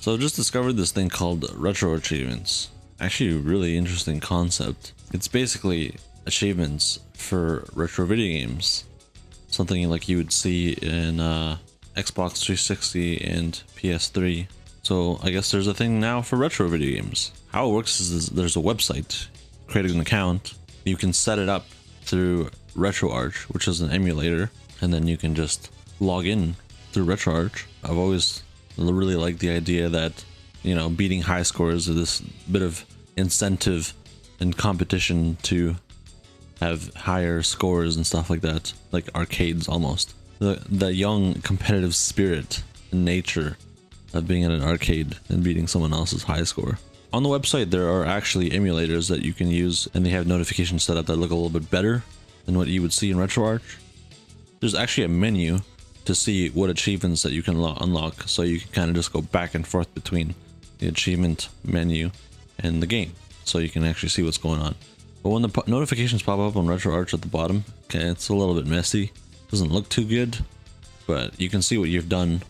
So I just discovered this thing called retro achievements. Actually, a really interesting concept. It's basically achievements for retro video games. Something like you would see in Xbox 360 and PS3. So I guess there's a thing now for retro video games. How it works is there's a website, create an account, you can set it up through RetroArch, which is an emulator, and then you can just log in through RetroArch. I've always really liked the idea that, you know, beating high scores is this bit of incentive and competition to have higher scores and stuff like that, like arcades almost. The young competitive spirit and nature of being in an arcade and beating someone else's high score. On the website there are actually emulators that you can use, and they have notifications set up that look a little bit better than what you would see in RetroArch. There's actually a menu to see what achievements that you can unlock, so you can kind of just go back and forth between the achievement menu and the game, so you can actually see what's going on. But when the notifications pop up on RetroArch at the bottom, okay, it's a little bit messy, doesn't look too good, but you can see what you've done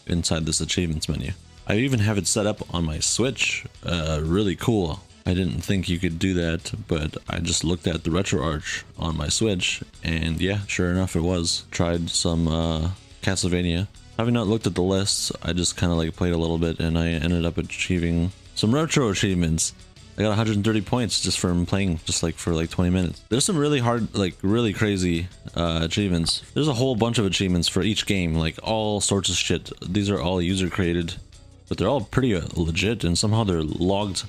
inside this achievements menu. I even have it set up on my Switch. Really cool. I didn't think you could do that, but I just looked at the RetroArch on my Switch, and yeah, sure enough it was. Tried some Castlevania. Having not looked at the lists, I just kind of like played a little bit, and I ended up achieving some retro achievements. I got 130 points just from playing just like for like 20 minutes. There's some really hard, like really crazy achievements. There's a whole bunch of achievements for each game, like all sorts of shit. These are all user created, but they're all pretty legit, and somehow they're logged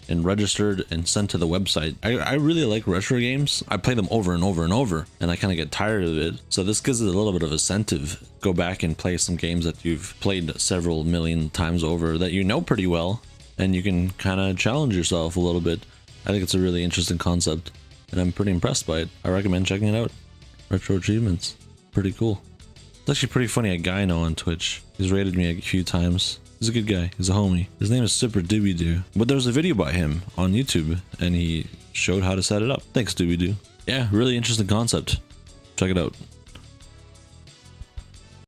and registered and sent to the website. I really like retro games. I play them over and over and over, and I kind of get tired of it. So this gives it a little bit of incentive. Go back and play some games that you've played several million times over that you know pretty well, and you can kind of challenge yourself a little bit. I think it's a really interesting concept, and I'm pretty impressed by it. I recommend checking it out. Retro Achievements. Pretty cool. It's actually pretty funny. A guy I know on Twitch, he's rated me a few times. He's a good guy. He's a homie. His name is Super Doobie Doo. But there's a video by him on YouTube, and he showed how to set it up. Thanks, Doobie Doo. Yeah, really interesting concept. Check it out.